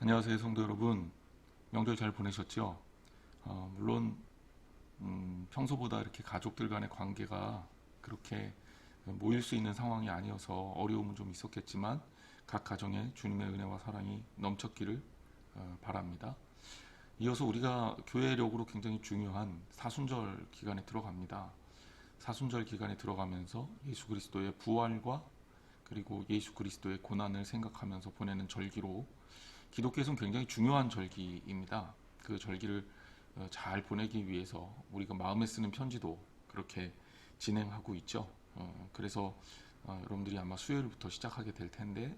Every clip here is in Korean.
안녕하세요, 성도 여러분. 명절 잘 보내셨죠? 물론 평소보다 이렇게 가족들 간의 관계가 그렇게 모일 수 있는 상황이 아니어서 어려움은 좀 있었겠지만 각 가정에 주님의 은혜와 사랑이 넘쳤기를 바랍니다. 이어서 우리가 교회력으로 굉장히 중요한 사순절 기간에 들어갑니다. 사순절 기간에 들어가면서 예수 그리스도의 부활과 그리고 예수 그리스도의 고난을 생각하면서 보내는 절기로 기독교에서는 굉장히 중요한 절기입니다. 그 절기를 잘 보내기 위해서 우리가 마음에 쓰는 편지도 그렇게 진행하고 있죠. 그래서 여러분들이 아마 수요일부터 시작하게 될 텐데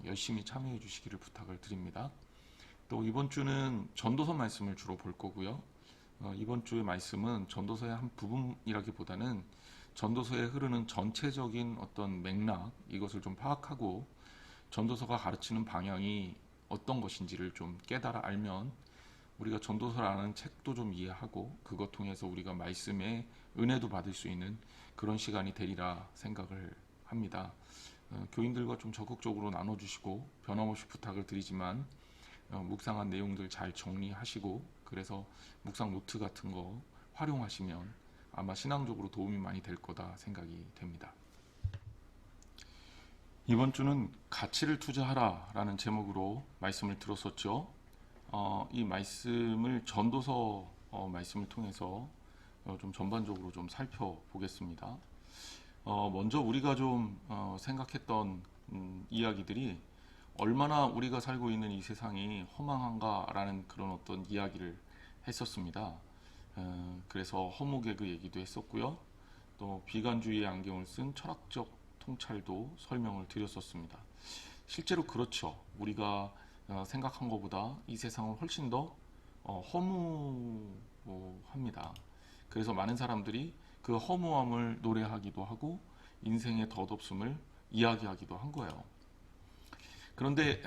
열심히 참여해 주시기를 부탁을 드립니다. 또 이번 주는 전도서 말씀을 주로 볼 거고요. 이번 주의 말씀은 전도서의 한 부분이라기보다는 전도서에 흐르는 전체적인 어떤 맥락, 이것을 좀 파악하고 전도서가 가르치는 방향이 어떤 것인지를 좀 깨달아 알면 우리가 전도서라는 책도 좀 이해하고 그것 통해서 우리가 말씀의 은혜도 받을 수 있는 그런 시간이 되리라 생각을 합니다. 교인들과 좀 적극적으로 나눠주시고 변함없이 부탁을 드리지만 묵상한 내용들 잘 정리하시고 그래서 묵상 노트 같은 거 활용하시면 아마 신앙적으로 도움이 많이 될 거다 생각이 됩니다. 이번 주는 가치를 투자하라 라는 제목으로 말씀을 들었었죠. 이 말씀을 전도서 말씀을 통해서 좀 전반적으로 좀 살펴보겠습니다. 먼저 우리가 좀 생각했던 이야기들이 얼마나 우리가 살고 있는 이 세상이 허망한가라는 그런 어떤 이야기를 했었습니다. 그래서 허무개그 얘기도 했었고요. 또 비관주의의 안경을 쓴 철학적 통찰도 설명을 드렸었습니다. 실제로 그렇죠. 우리가 생각한 것보다 이 세상은 훨씬 더 허무합니다. 그래서 많은 사람들이 그 허무함을 노래하기도 하고 인생의 덧없음을 이야기하기도 한 거예요. 그런데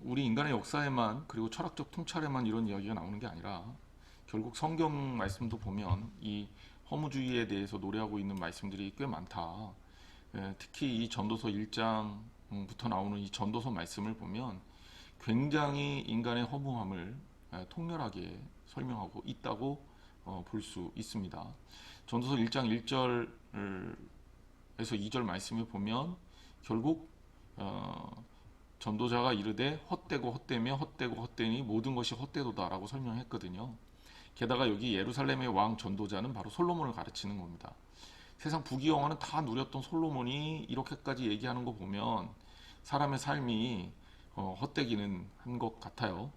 우리 인간의 역사에만 그리고 철학적 통찰에만 이런 이야기가 나오는 게 아니라 결국 성경 말씀도 보면 이 허무주의에 대해서 노래하고 있는 말씀들이 꽤 많다. 특히 이 전도서 1장부터 나오는 이 전도서 말씀을 보면 굉장히 인간의 허무함을 통렬하게 설명하고 있다고 볼 수 있습니다. 전도서 1장 1절에서 2절 말씀을 보면 결국 전도자가 이르되 헛되고 헛되며 헛되고 헛되니 모든 것이 헛되도다라고 설명했거든요. 게다가 여기 예루살렘의 왕 전도자는 바로 솔로몬을 가르치는 겁니다. 세상 부귀영화는 다 누렸던 솔로몬이 이렇게까지 얘기하는 거 보면 사람의 삶이 헛되기는 한 것 같아요.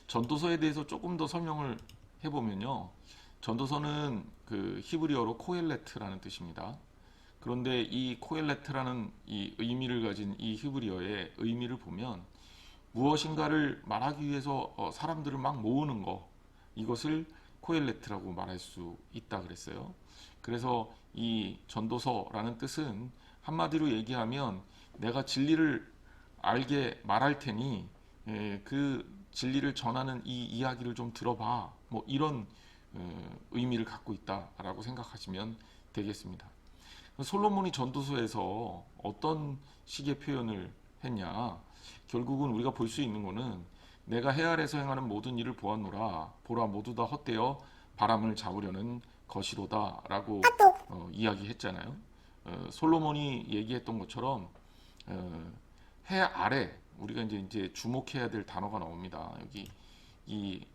전도서에 대해서 조금 더 설명을 해보면요. 전도서는 그 히브리어로 코엘레트라는 뜻입니다. 그런데 이 코엘레트라는 이 의미를 가진 이 히브리어의 의미를 보면 무엇인가를 말하기 위해서 사람들을 막 모으는 거, 이것을 코엘레트라고 말할 수 있다 그랬어요. 그래서 이 전도서라는 뜻은 한마디로 얘기하면 내가 진리를 알게 말할 테니 그 진리를 전하는 이 이야기를 좀 들어봐. 뭐 이런 의미를 갖고 있다라고 생각하시면 되겠습니다. 솔로몬이 전도서에서 어떤 식의 표현을 했냐? 결국은 우리가 볼 수 있는 것은 내가 해 아래에서 행하는 모든 일을 보았노라. 보라 모두 다 헛되어 바람을 잡으려는 것이로다라고 이야기했잖아요. 솔로몬이 얘기했던 것처럼 해 아래 우리가 이제 주목해야 될 단어가 나옵니다. 여기 이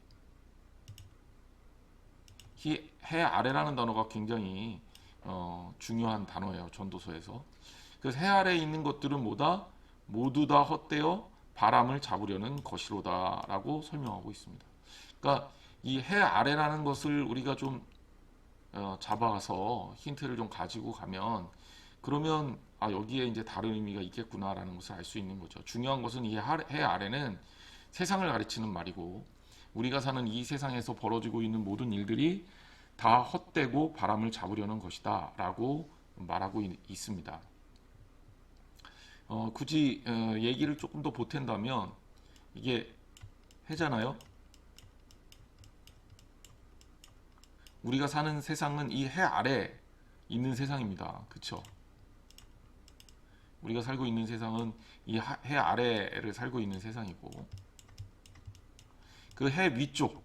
해 아래라는 단어가 굉장히 중요한 단어예요. 전도서에서. 그래서 해 아래에 있는 것들은 뭐다? 모두 다 헛되어 바람을 잡으려는 것이로다라고 설명하고 있습니다. 그러니까 이 해 아래라는 것을 우리가 좀 잡아서 힌트를 좀 가지고 가면 그러면 여기에 이제 다른 의미가 있겠구나라는 것을 알 수 있는 거죠. 중요한 것은 이 해 아래는 세상을 가리치는 말이고 우리가 사는 이 세상에서 벌어지고 있는 모든 일들이 다 헛되고 바람을 잡으려는 것이다 라고 말하고 있습니다. 굳이 얘기를 조금 더 보탠다면 이게 해잖아요. 우리가 사는 세상은 이 해 아래 있는 세상입니다. 그쵸? 우리가 살고 있는 세상은 이 해 아래를 살고 있는 세상이고 그 해 위쪽,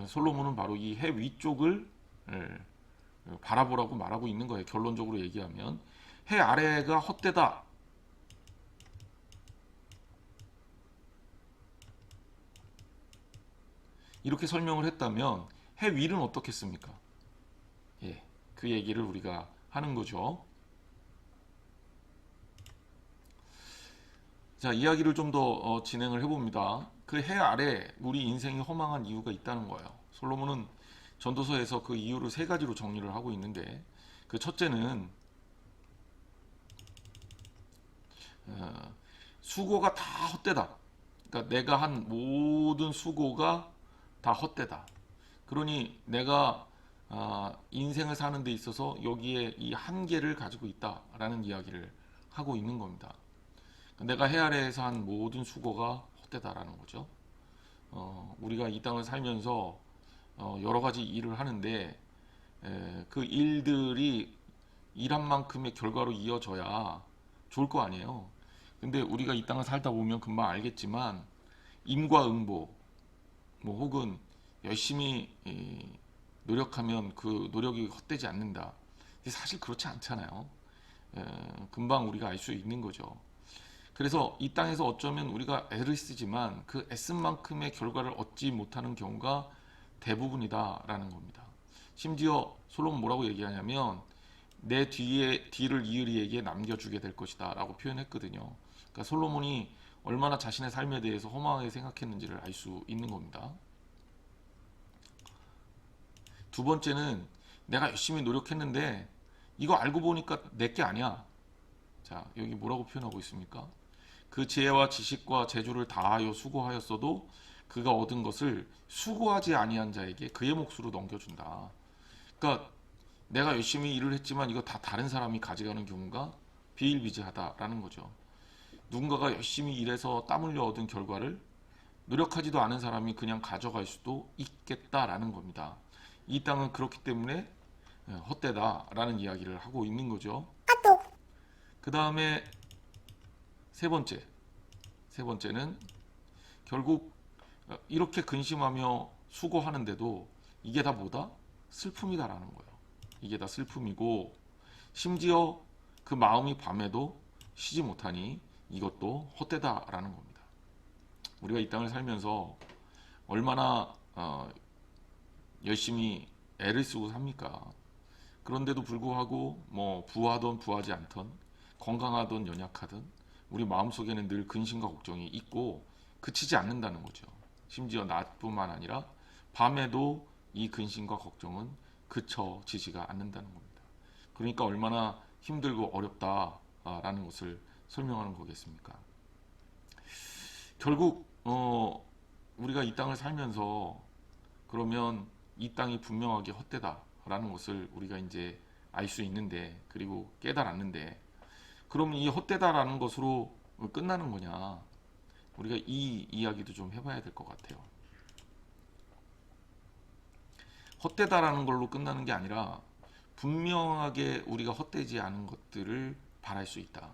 솔로몬은 바로 이 해 위쪽을 바라보라고 말하고 있는 거예요. 결론적으로 얘기하면 해 아래가 헛되다. 이렇게 설명을 했다면 해 위는 어떻겠습니까? 예, 그 얘기를 우리가 하는 거죠. 자, 이야기를 좀 더 진행을 해봅니다. 그 해 아래 우리 인생이 허망한 이유가 있다는 거예요. 솔로몬은 전도서에서 그 이유를 세 가지로 정리를 하고 있는데, 그 첫째는 수고가 다 헛되다. 그러니까 내가 한 모든 수고가 다 헛되다. 그러니 내가 인생을 사는 데 있어서 여기에 이 한계를 가지고 있다라는 이야기를 하고 있는 겁니다. 내가 해 아래에서 한 모든 수고가 헛되다라는 거죠. 우리가 이 땅을 살면서 여러 가지 일을 하는데 그 일들이 일한 만큼의 결과로 이어져야 좋을 거 아니에요. 근데 우리가 이 땅을 살다 보면 금방 알겠지만 인과응보 뭐 혹은 열심히 노력하면 그 노력이 헛되지 않는다. 사실 그렇지 않잖아요. 금방 우리가 알 수 있는 거죠. 그래서 이 땅에서 어쩌면 우리가 애를 쓰지만 그 애쓴 만큼의 결과를 얻지 못하는 경우가 대부분이다라는 겁니다. 심지어 솔로몬 뭐라고 얘기하냐면 내 뒤를 이으리에게 남겨주게 될 것이다 라고 표현했거든요. 그러니까 솔로몬이 얼마나 자신의 삶에 대해서 허망하게 생각했는지를 알 수 있는 겁니다. 두 번째는 내가 열심히 노력했는데 이거 알고 보니까 내게 아니야. 자, 여기 뭐라고 표현하고 있습니까? 그 지혜와 지식과 재주를 다하여 수고하였어도 그가 얻은 것을 수고하지 아니한 자에게 그의 몫으로 넘겨준다. 그러니까 내가 열심히 일을 했지만 이거 다 다른 사람이 가져가는 경우가 비일비재하다라는 거죠. 누군가가 열심히 일해서 땀 흘려 얻은 결과를 노력하지도 않은 사람이 그냥 가져갈 수도 있겠다라는 겁니다. 이 땅은 그렇기 때문에 헛되다라는 이야기를 하고 있는 거죠. 그 다음에 세 번째는 결국 이렇게 근심하며 수고하는데도 이게 다 뭐다? 슬픔이다라는 거예요. 이게 다 슬픔이고 심지어 그 마음이 밤에도 쉬지 못하니 이것도 헛되다라는 겁니다. 우리가 이 땅을 살면서 얼마나 열심히 애를 쓰고 삽니까? 그런데도 불구하고 뭐 부하든 부하지 않던 건강하든 연약하든 우리 마음속에는 늘 근심과 걱정이 있고 그치지 않는다는 거죠. 심지어 낮뿐만 아니라 밤에도 이 근심과 걱정은 그쳐지지가 않는다는 겁니다. 그러니까 얼마나 힘들고 어렵다라는 것을 설명하는 거겠습니까? 결국 우리가 이 땅을 살면서 그러면 이 땅이 분명하게 헛되다라는 것을 우리가 이제 알 수 있는데 그리고 깨달았는데 그럼 이 헛되다라는 것으로 끝나는 거냐? 우리가 이 이야기도 좀 해봐야 될 것 같아요. 헛되다라는 걸로 끝나는 게 아니라 분명하게 우리가 헛되지 않은 것들을 바랄 수 있다.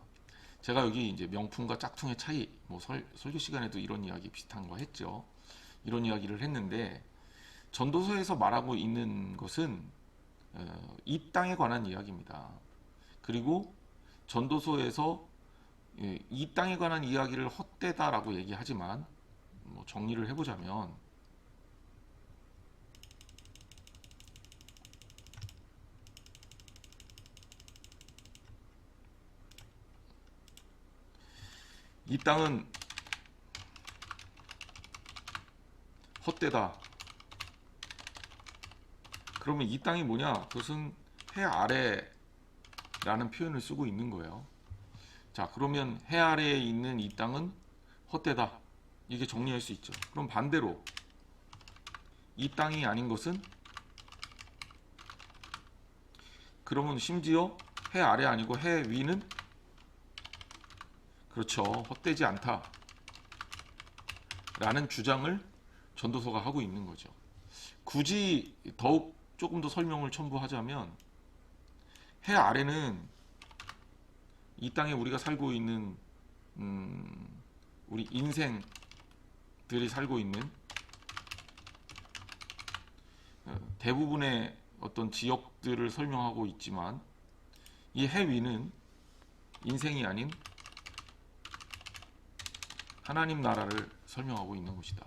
제가 여기 이제 명품과 짝퉁의 차이, 뭐 설교 시간에도 이런 이야기 비슷한 거 했죠. 이런 이야기를 했는데 전도서에서 말하고 있는 것은 이 땅에 관한 이야기입니다. 그리고 전도서에서 이 땅에 관한 이야기를 헛되다라고 얘기하지만 뭐 정리를 해보자면 이 땅은 헛되다. 그러면 이 땅이 뭐냐? 그것은 해 아래라는 표현을 쓰고 있는 거예요. 자, 그러면 해 아래에 있는 이 땅은 헛되다. 이게 정리할 수 있죠. 그럼 반대로 이 땅이 아닌 것은 그러면 심지어 해 아래 아니고 해 위는 그렇죠. 헛되지 않다. 라는 주장을 전도서가 하고 있는 거죠. 굳이 더욱 조금 더 설명을 첨부하자면 해 아래는 이 땅에 우리가 살고 있는 우리 인생들이 민족들이 살고 있는 대부분의 어떤 지역들을 설명하고 있지만 이 해위는 인생이 아닌 하나님 나라를 설명하고 있는 것이다.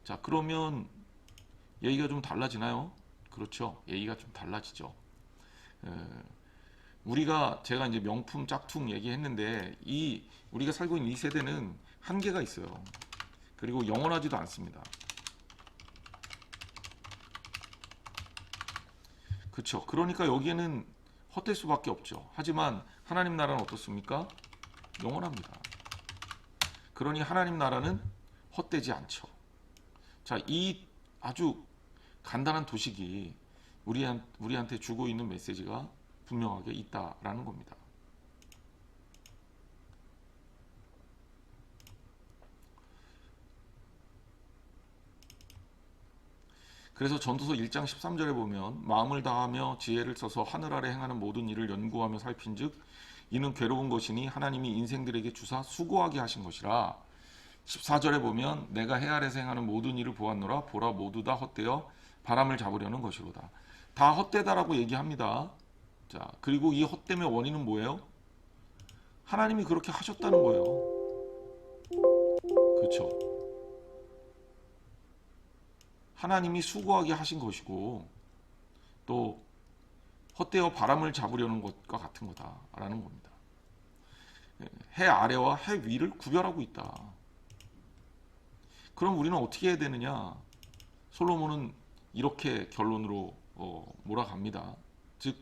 자, 그러면 얘기가 좀 달라지나요? 그렇죠. 얘기가 좀 달라지죠. 제가 이제 명품 짝퉁 얘기했는데 우리가 살고 있는 이 세대는 한계가 있어요. 그리고 영원하지도 않습니다. 그렇죠. 그러니까 여기에는 헛될 수밖에 없죠. 하지만 하나님 나라는 어떻습니까? 영원합니다. 그러니 하나님 나라는 헛되지 않죠. 자, 이 아주 간단한 도식이 우리한테 주고 있는 메시지가 분명하게 있다라는 겁니다. 그래서 전도서 1장 13절에 보면 마음을 다하며 지혜를 써서 하늘 아래 행하는 모든 일을 연구하며 살핀즉 이는 괴로운 것이니 하나님이 인생들에게 주사 수고하게 하신 것이라. 14절에 보면 내가 해 아래서 행하는 모든 일을 보았노라 보라 모두 다 헛되어 바람을 잡으려는 것이로다. 다 헛되다라고 얘기합니다. 자, 그리고 이 헛됨의 원인은 뭐예요? 하나님이 그렇게 하셨다는 거예요. 그렇죠. 하나님이 수고하게 하신 것이고 또 헛되어 바람을 잡으려는 것과 같은 거다라는 겁니다. 해 아래와 해 위를 구별하고 있다. 그럼 우리는 어떻게 해야 되느냐? 솔로몬은 이렇게 결론으로 몰아갑니다. 즉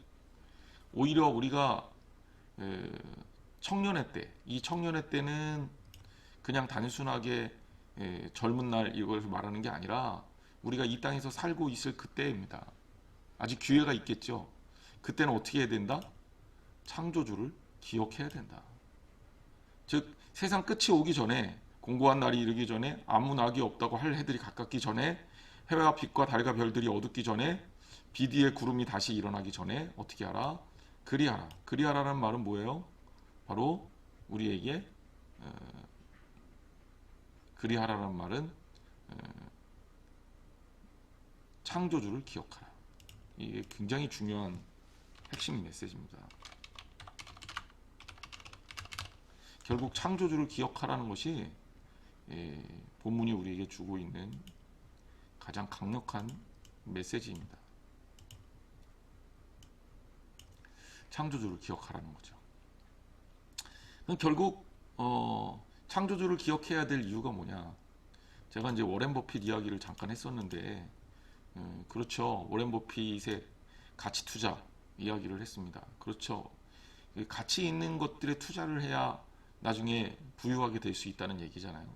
오히려 우리가 청년의 때, 이 청년의 때는 그냥 단순하게 젊은 날 이걸 말하는 게 아니라 우리가 이 땅에서 살고 있을 그때입니다. 아직 기회가 있겠죠. 그때는 어떻게 해야 된다? 창조주를 기억해야 된다. 즉 세상 끝이 오기 전에, 공고한 날이 이르기 전에, 아무 낙이 없다고 할 해들이 가깝기 전에, 해와 빛과 달과 별들이 어둡기 전에, 비 뒤에 구름이 다시 일어나기 전에 어떻게 하라? 그리하라. 그리하라는 말은 뭐예요? 바로 우리에게 그리하라는 말은 창조주를 기억하라. 이게 굉장히 중요한 핵심 메시지입니다. 결국 창조주를 기억하라는 것이 본문이 우리에게 주고 있는 가장 강력한 메시지입니다. 창조주를 기억하라는 거죠. 결국 창조주를 기억해야 될 이유가 뭐냐? 제가 이제 워렌 버핏 이야기를 잠깐 했었는데, 그렇죠. 워렌 버핏의 가치 투자 이야기를 했습니다. 그렇죠. 가치 있는 것들에 투자를 해야 나중에 부유하게 될 수 있다는 얘기잖아요.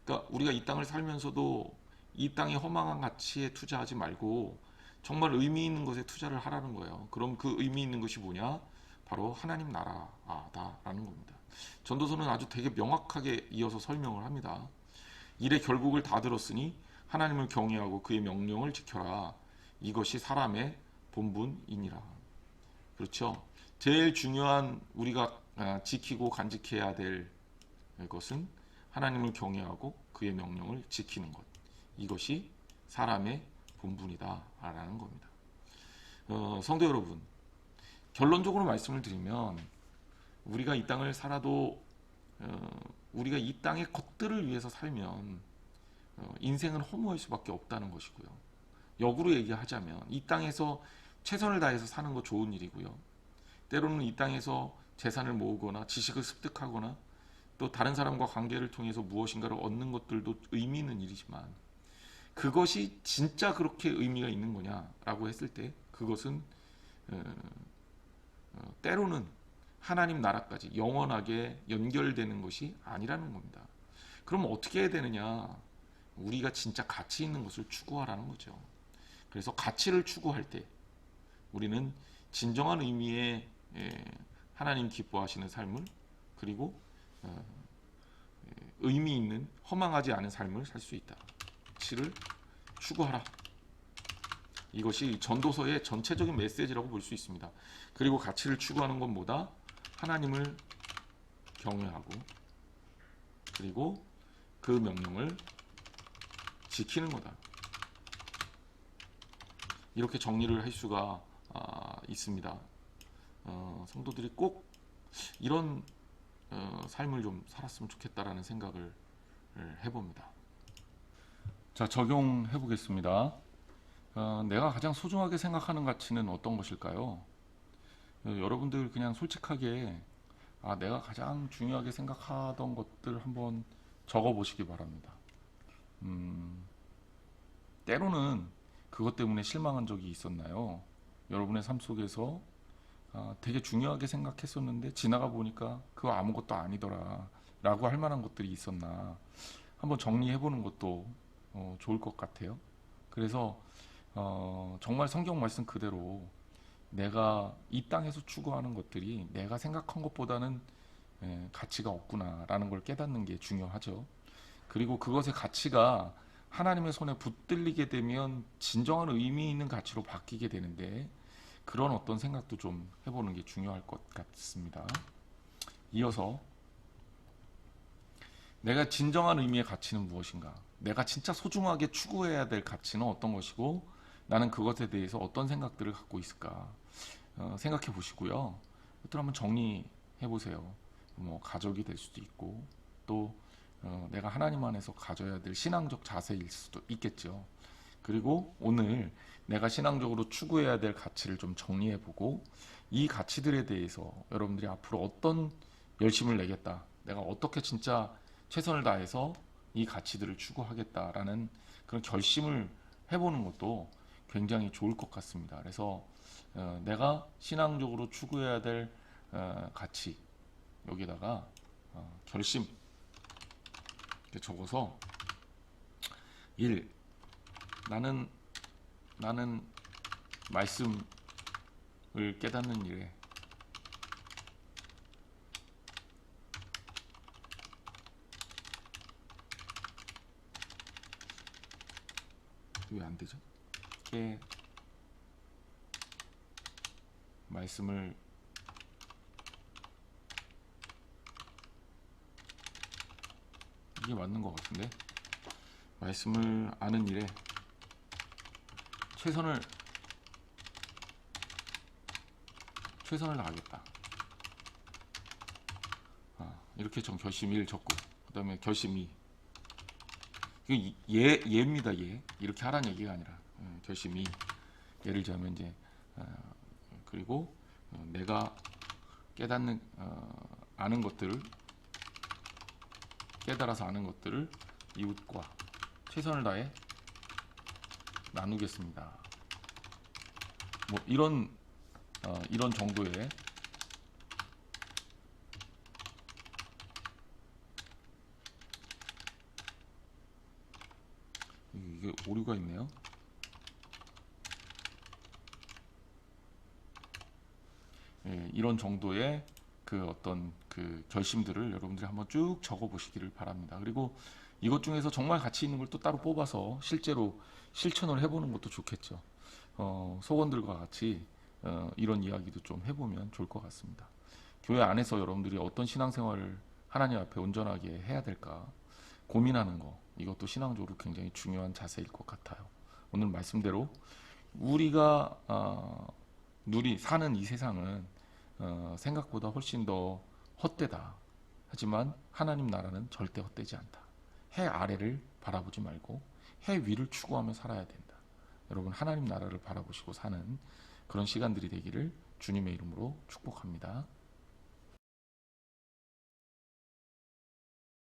그러니까 우리가 이 땅을 살면서도 이 땅의 허망한 가치에 투자하지 말고 정말 의미 있는 것에 투자를 하라는 거예요. 그럼 그 의미 있는 것이 뭐냐? 바로 하나님 나라다라는 겁니다. 전도서는 아주 되게 명확하게 이어서 설명을 합니다. 일의 결국을 다 들었으니 하나님을 경외하고 그의 명령을 지켜라. 이것이 사람의 본분이니라. 그렇죠. 제일 중요한 우리가 지키고 간직해야 될 것은 하나님을 경외하고 그의 명령을 지키는 것. 이것이 사람의 본분이다라는 겁니다. 성도 여러분, 결론적으로 말씀을 드리면 우리가 이 땅을 살아도 우리가 이 땅의 것들을 위해서 살면 인생은 허무할 수밖에 없다는 것이고요. 역으로 얘기하자면 이 땅에서 최선을 다해서 사는 거 좋은 일이고요. 때로는 이 땅에서 재산을 모으거나 지식을 습득하거나 또 다른 사람과 관계를 통해서 무엇인가를 얻는 것들도 의미 있는 일이지만 그것이 진짜 그렇게 의미가 있는 거냐라고 했을 때 그것은 때로는 하나님 나라까지 영원하게 연결되는 것이 아니라는 겁니다. 그럼 어떻게 해야 되느냐? 우리가 진짜 가치 있는 것을 추구하라는 거죠. 그래서 가치를 추구할 때 우리는 진정한 의미의 하나님 기뻐하시는 삶을, 그리고 의미 있는 허망하지 않은 삶을 살 수 있다. 가치를 추구하라. 이것이 전도서의 전체적인 메시지라고 볼 수 있습니다. 그리고 가치를 추구하는 건 뭐다? 하나님을 경외하고 그리고 그 명령을 지키는 거다. 이렇게 정리를 할 수가 있습니다. 성도들이 꼭 이런 삶을 좀 살았으면 좋겠다라는 생각을 해봅니다. 자, 적용해 보겠습니다. 내가 가장 소중하게 생각하는 가치는 어떤 것일까요? 여러분들 그냥 솔직하게 내가 가장 중요하게 생각하던 것들 한번 적어 보시기 바랍니다. 때로는 그것 때문에 실망한 적이 있었나요? 여러분의 삶 속에서 되게 중요하게 생각했었는데 지나가 보니까 그거 아무것도 아니더라 라고 할 만한 것들이 있었나 한번 정리해 보는 것도 좋을 것 같아요. 그래서 정말 성경 말씀 그대로 내가 이 땅에서 추구하는 것들이 내가 생각한 것보다는 가치가 없구나라는 걸 깨닫는 게 중요하죠. 그리고 그것의 가치가 하나님의 손에 붙들리게 되면 진정한 의미 있는 가치로 바뀌게 되는데 그런 어떤 생각도 좀 해보는 게 중요할 것 같습니다. 이어서 내가 진정한 의미의 가치는 무엇인가? 내가 진짜 소중하게 추구해야 될 가치는 어떤 것이고 나는 그것에 대해서 어떤 생각들을 갖고 있을까? 생각해 보시고요. 또 한번 정리해 보세요. 뭐 가족이 될 수도 있고 또 내가 하나님 안에서 가져야 될 신앙적 자세일 수도 있겠죠. 그리고 오늘 내가 신앙적으로 추구해야 될 가치를 좀 정리해 보고 이 가치들에 대해서 여러분들이 앞으로 어떤 열심을 내겠다. 내가 어떻게 진짜 최선을 다해서 이 가치들을 추구하겠다라는 그런 결심을 해보는 것도 굉장히 좋을 것 같습니다. 그래서 내가 신앙적으로 추구해야 될 가치 여기다가 결심 이렇게 적어서 1. 나는 말씀을 깨닫는 일에 왜 안 되죠? 말씀을 이게 맞는 것 같은데 말씀을 아는 일에 최선을 다하겠다. 이렇게 전 결심 1 적고 그 다음에 결심 2 이거 예입니다. 예. 이렇게 하라는 얘기가 아니라 결심 2 예를 들자면 이제 그리고 내가 깨닫는 아는 것들을 깨달아서 아는 것들을 이웃과 최선을 다해 나누겠습니다. 뭐 이런 정도의 이게 오류가 있네요. 이런 정도의 그 어떤 그 결심들을 여러분들이 한번 쭉 적어 보시기를 바랍니다. 그리고 이것 중에서 정말 가치 있는 걸 또 따로 뽑아서 실제로 실천을 해보는 것도 좋겠죠. 속원들과 같이 이런 이야기도 좀 해보면 좋을 것 같습니다. 교회 안에서 여러분들이 어떤 신앙생활을 하나님 앞에 온전하게 해야 될까 고민하는 거 이것도 신앙적으로 굉장히 중요한 자세일 것 같아요. 오늘 말씀대로 우리가 사는 이 세상은 생각보다 훨씬 더 헛되다. 하지만 하나님 나라는 절대 헛되지 않다. 해 아래를 바라보지 말고 해 위를 추구하며 살아야 된다. 여러분 하나님 나라를 바라보시고 사는 그런 시간들이 되기를 주님의 이름으로 축복합니다.